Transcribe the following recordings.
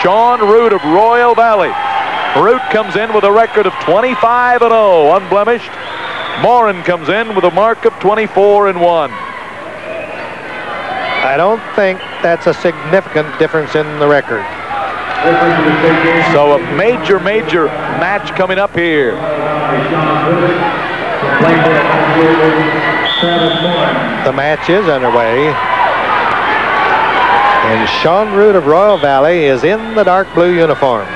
Sean Root of Royal Valley. Root comes in with a record of 25-0, unblemished. Morin comes in with a mark of 24-1. I don't think that's a significant difference in the record. So a major match coming up here. The match is underway. And Sean Root of Royal Valley is in the dark blue uniform.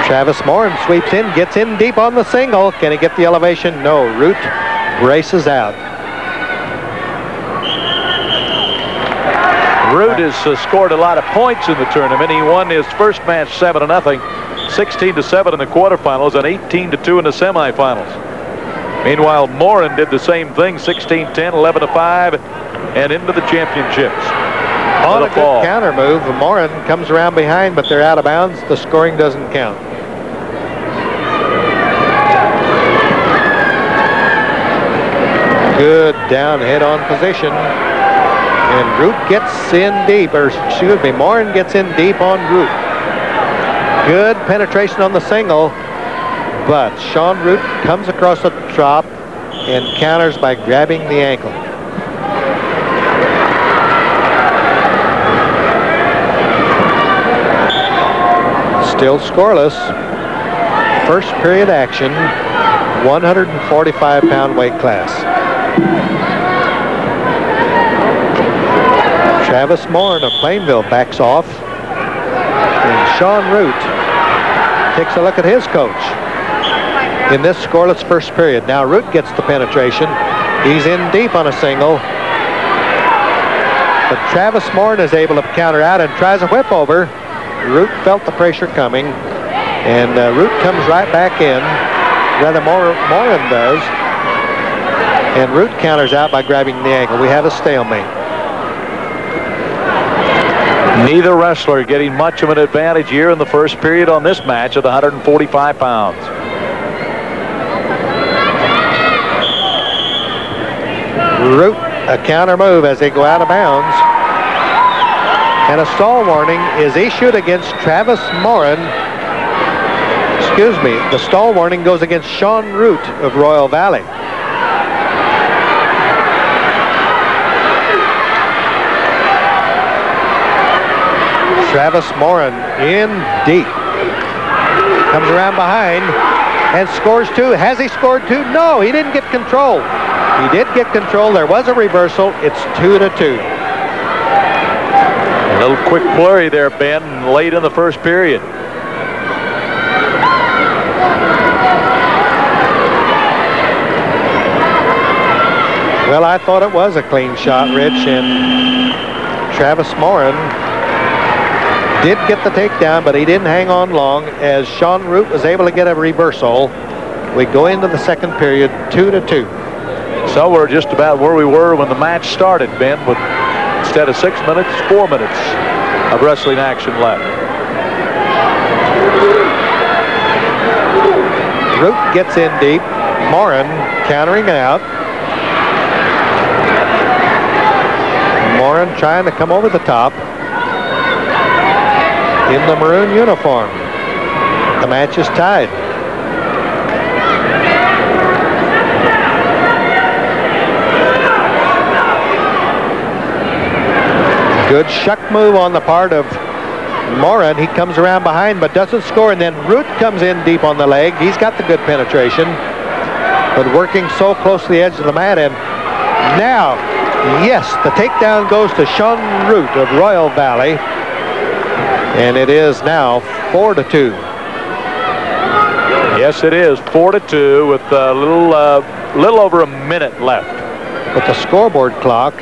Travis Morin sweeps in, gets in deep on the single. Can he get the elevation? No. Root races out. Root has scored a lot of points in the tournament. He won his first match 7-0, 16-7 in the quarterfinals, and 18-2 in the semifinals. Meanwhile, Morin did the same thing, 16-10, 11-5, and into the championships. On a good counter move, Morin comes around behind, but they're out of bounds. The scoring doesn't count. Good down head-on position. And Root gets in deep, or excuse me, Morin gets in deep on Root. Good penetration on the single, but Sean Root comes across the top and counters by grabbing the ankle. Still scoreless. First period action, 145-pound weight class. Travis Morin of Plainville backs off. And Sean Root takes a look at his coach in this scoreless first period. Now Root gets the penetration. He's in deep on a single. But Travis Morin is able to counter out and tries a whip over. Root felt the pressure coming. And Root comes right back in. Rather, Morin does. And Root counters out by grabbing the ankle. We have a stalemate. Neither wrestler getting much of an advantage here in the first period on this match at 145 pounds. Root, a counter move as they go out of bounds. And a stall warning is issued against Travis Morin. Excuse me, the stall warning goes against Sean Root of Royal Valley. Travis Morin in deep. Comes around behind and scores two. Has he scored two? No, he didn't get control. He did get control. There was a reversal. It's 2-2. A little quick flurry there, Ben, late in the first period. Well, I thought it was a clean shot, Rich, and Travis Morin did get the takedown, but he didn't hang on long as Sean Root was able to get a reversal. We go into the second period, 2-2. So we're just about where we were when the match started, Ben, with instead of 6 minutes, 4 minutes of wrestling action left. Root gets in deep. Morin countering out. Morin trying to come over the top in the maroon uniform. The match is tied. Good shuck move on the part of Morin. He comes around behind but doesn't score, and then Root comes in deep on the leg. He's got the good penetration, but working so close to the edge of the mat. And now, yes, the takedown goes to Sean Root of Royal Valley. And it is now 4-2. Yes, it is 4-2 with a little over a minute left. But the scoreboard clock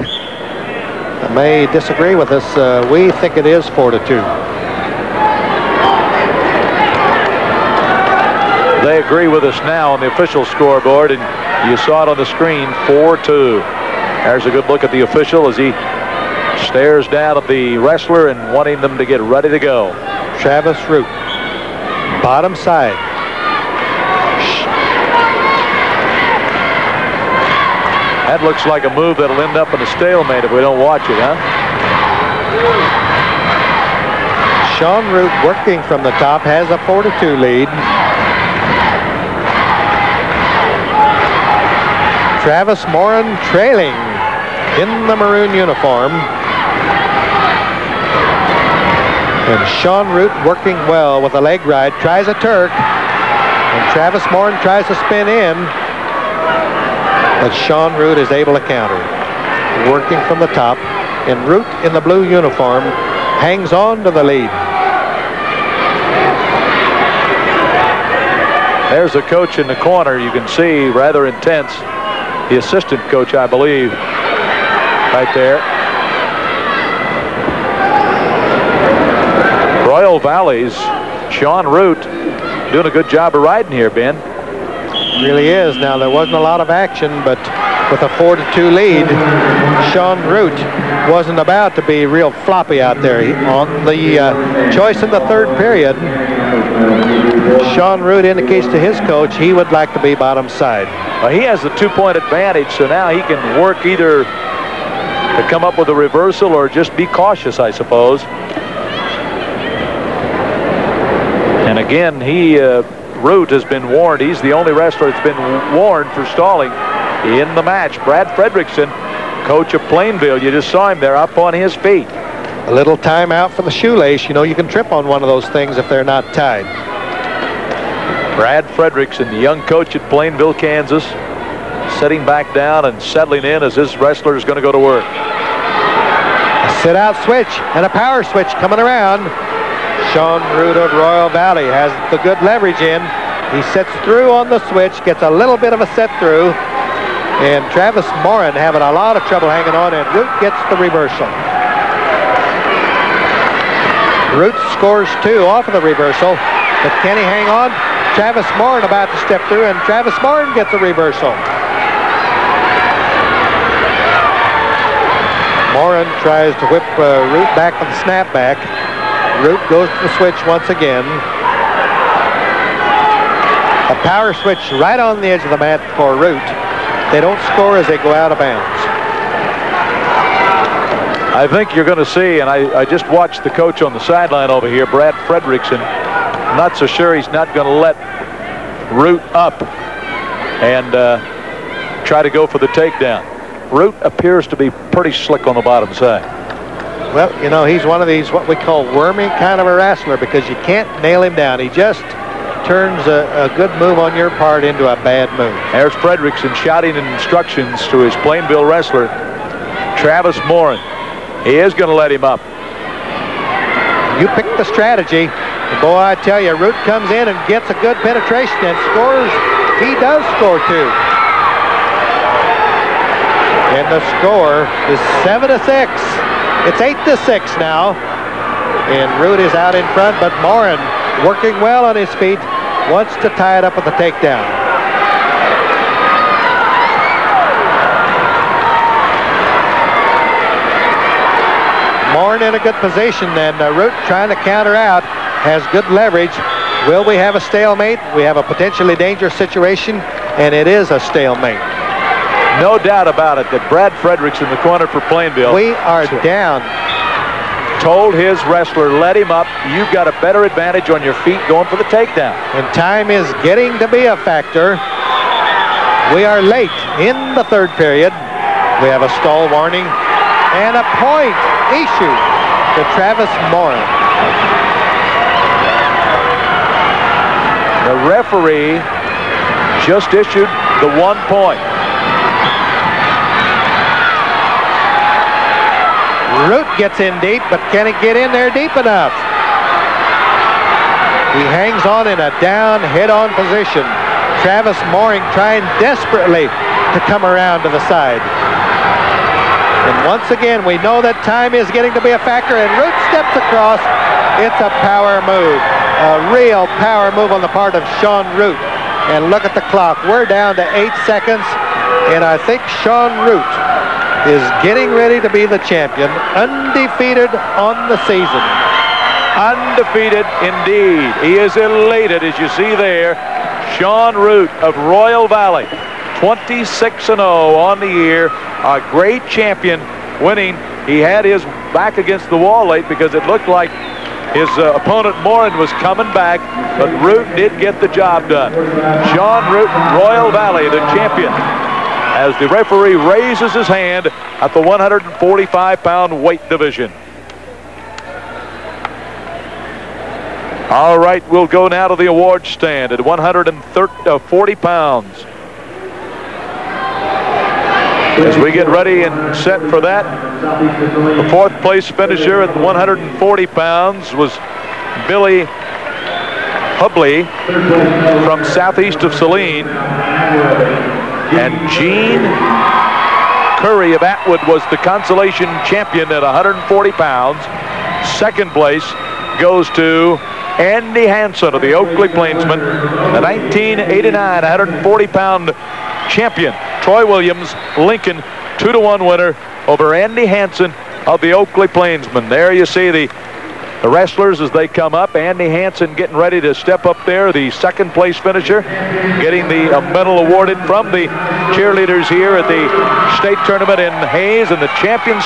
may disagree with us. We think it is 4-2. They agree with us now on the official scoreboard, and you saw it on the screen, 4-2. There's a good look at the official as he stares down at the wrestler and wanting them to get ready to go. Travis Root, bottom side. That looks like a move that'll end up in a stalemate if we don't watch it, huh? Sean Root, working from the top, has a 4-2 lead. Travis Morin trailing in the maroon uniform. And Sean Root working well with a leg ride, tries a Turk. And Travis Morin tries to spin in. But Sean Root is able to counter. Working from the top. And Root in the blue uniform hangs on to the lead. There's the coach in the corner. You can see rather intense. The assistant coach, I believe, right there. Royal Valley's Sean Root doing a good job of riding here, Ben. Really is. Now, there wasn't a lot of action, but with a 4-2 lead, Sean Root wasn't about to be real floppy out there. On the choice in the third period, Sean Root indicates to his coach he would like to be bottom side. Well, he has the 2-point advantage, so now he can work either to come up with a reversal or just be cautious, I suppose. And again, Root has been warned. He's the only wrestler that's been warned for stalling in the match. Brad Fredrickson, coach of Plainville, you just saw him there up on his feet. A little timeout for the shoelace. You know, you can trip on one of those things if they're not tied. Brad Fredrickson, the young coach at Plainville, Kansas, sitting back down and settling in as his wrestler is going to go to work. A sit-out switch and a power switch coming around. Sean Root of Royal Valley has the good leverage in. He sets through on the switch, gets a little bit of a set through, and Travis Morin having a lot of trouble hanging on, and Root gets the reversal. Root scores 2 off of the reversal, but can he hang on? Travis Morin about to step through, and Travis Morin gets a reversal. Morin tries to whip Root back with a snapback. Root goes to the switch once again. A power switch right on the edge of the mat for Root. They don't score as they go out of bounds. I think you're going to see, and I just watched the coach on the sideline over here, Brad Fredrickson. I'm not so sure he's not going to let Root up and try to go for the takedown. Root appears to be pretty slick on the bottom side. Well, you know, he's one of these what we call wormy kind of a wrestler because you can't nail him down. He just turns a good move on your part into a bad move. There's Fredrickson shouting instructions to his Plainville wrestler, Travis Morin. He is going to let him up. You picked the strategy. And boy, I tell you, Root comes in and gets a good penetration and scores. He does score 2. And the score is 7-6. It's 8-6 now. And Root is out in front, but Morin, working well on his feet, wants to tie it up with a takedown. Morin in a good position, and Root trying to counter out, has good leverage. Will we have a stalemate? We have a potentially dangerous situation, and it is a stalemate. No doubt about it that Brad Fredrickson in the corner for Plainville. We are down. Told his wrestler, let him up. You've got a better advantage on your feet going for the takedown. And time is getting to be a factor. We are late in the third period. We have a stall warning and a point issued to Travis Morin. The referee just issued the 1 point. Root gets in deep, but can he get in there deep enough? He hangs on in a down, head-on position. Travis Morin trying desperately to come around to the side. And once again, we know that time is getting to be a factor, and Root steps across. It's a power move, a real power move on the part of Sean Root. And look at the clock. We're down to 8 seconds, and I think Sean Root is getting ready to be the champion, undefeated on the season. Undefeated indeed. He is elated, as you see there. Sean Root of Royal Valley, 26-0 on the year. A great champion, winning. He had his back against the wall late because it looked like His opponent Morin was coming back, but Root did get the job done. Sean Root, Royal Valley, the champion, as the referee raises his hand at the 145-pound weight division. All right, we'll go now to the award stand at 140 pounds. As we get ready and set for that, the fourth place finisher at 140 pounds was Billy Hubley from southeast of Saline. And Gene Curry of Atwood was the consolation champion at 140 pounds. Second place goes to Andy Hansen of the Oakley Plainsmen, the 1989 140-pound champion. Troy Williams, Lincoln, 2-1 winner over Andy Hansen of the Oakley Plainsmen. There you see the wrestlers as they come up. Andy Hansen getting ready to step up there, the second place finisher, getting the medal awarded from the cheerleaders here at the state tournament in Hayes, and the champion